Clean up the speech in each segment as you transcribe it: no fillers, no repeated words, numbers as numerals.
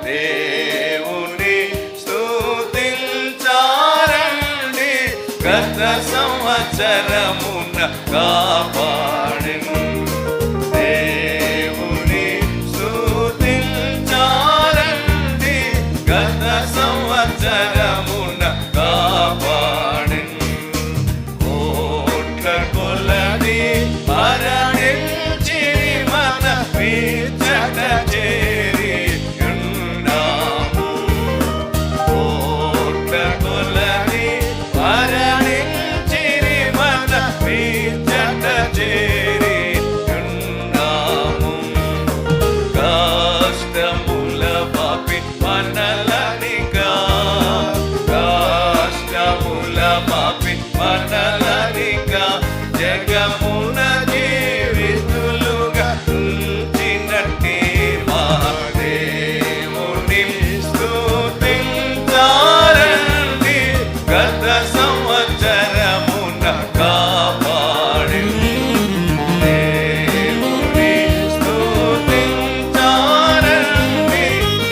దేవుని స్తుతించారండి, గత సంవత్సరమున కాపాడెను. దేవుని స్తుతించారండి, గత సంవత్సరమున కాపాడెను. కోట్ల కొలది మరణించిరి మన విచ్చట చేరి ఉన్నాము. కోట్ల కొలది మరణించిరి మన విచ్చట చేరి ఉన్నాము. కష్టముల పాపి మనలనిగా, కష్టముల పాపి మనలనిగా, జగమున జీవితులుగా ఉంచినట్టి మా దేవుని స్తుతించారండి, గత సంవత్సరమున కాపాడెను. దేవుని స్తుతించారండి,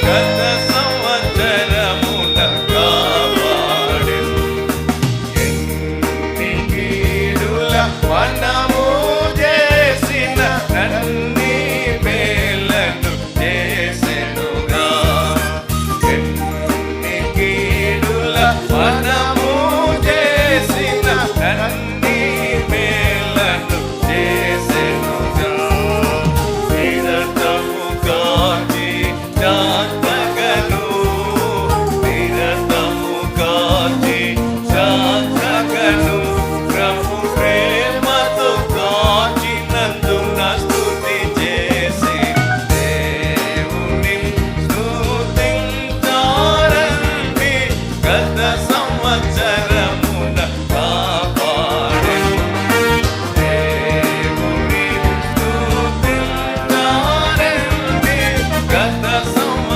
గత సంవత్సరమున కాపాడెను. ఎన్ని కీడుల మనము చేసిన నన్ని మేలను చేసెనుగా. ఎన్ని కీడుల మనము చేసిన నన్ని మేలను చేసెనుగా. నిరతము కాచి శాంతగను, నిరతము కాచి శాంతగను, ప్రభు ప్రేమతో కాచినందున స్తుతి చేసి దేవుని స్తుతించారండి, గత సంవత్సరమున కాపాడెను. దేవుని స్తుతించారండి, గత సంవత్సరమున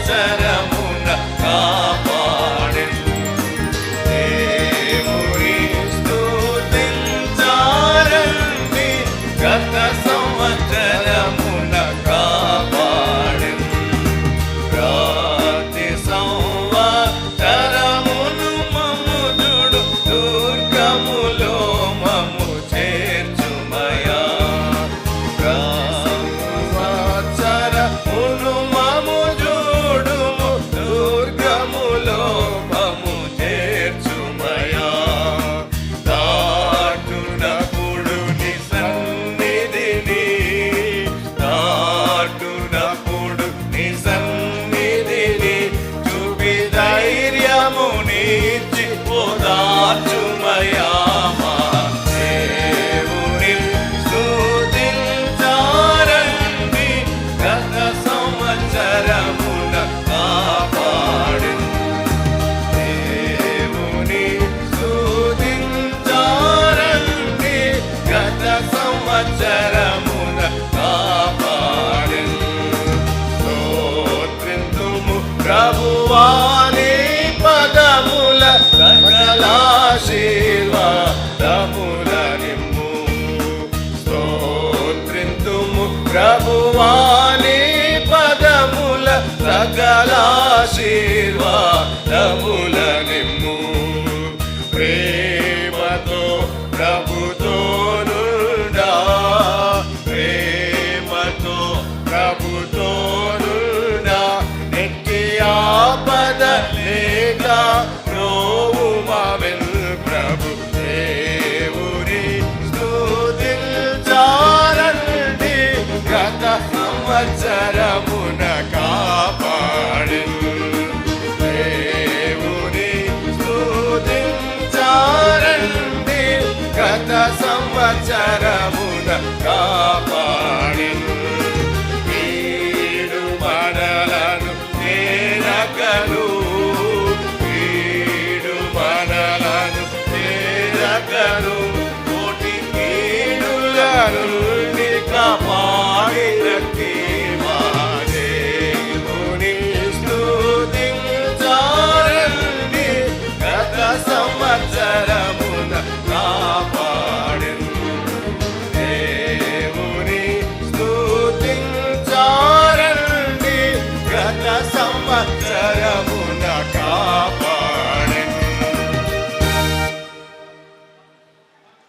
సంవత్సరమున కాపాడెను. దేవుని స్తుతించారండి, గత సంవత్సరమున కాపాడెను. ప్రతి సంవత్సరమును మమ్ము చూడు, దుర్గములో మమ్ము చేర్చుమయా. సంవత్సరమును మమ్ము చూడుము, దుర్గములో మమ్ము చేర్చుమయా. దాటునప్పుడు నీ సన్నిధిని, దాటునప్పుడు నీ సన్నిధిని చూపి ధైర్యమునిచ్చి ఓదార్చుమయా. మా దేవుని స్తుతించారండి, గత సంవత్సరమున కాపాడెను. దేవుని స్తుతించారండి, గత సంవత్సరమున కాపాడెను. స్తోత్రింతుము ప్రభువాని పదముల, సకల ఆశీర్వాదముల నిమ్ము. స్తోత్రింతుము ప్రభువాని పదముల, సకల ఆశీర్వాదముల నిమ్ము. ప్రేమతో ప్రభుతో నుండా, ప్రేమతో ప్రభుతో నుండా, నెట్టి ఆపద లేక ప్రోవుమావెల్ ప్రభు. దేవుని స్తుతించారండి, గత సంవత్సరమున కాపాడెను. దేవుని స్తుతించారండి, గత సంవత్సరమున కాపాడెను. కీడు మనలను చేరకను, కీడు మనలను చేరకను, కోటి కీడుల నుండి కాపాడినట్టి మా దేవుని స్తుతించారండి, గత సంవత్సరమున కాపాడెను. దేవుని స్తుతించారండి, గత సంవత్సరమున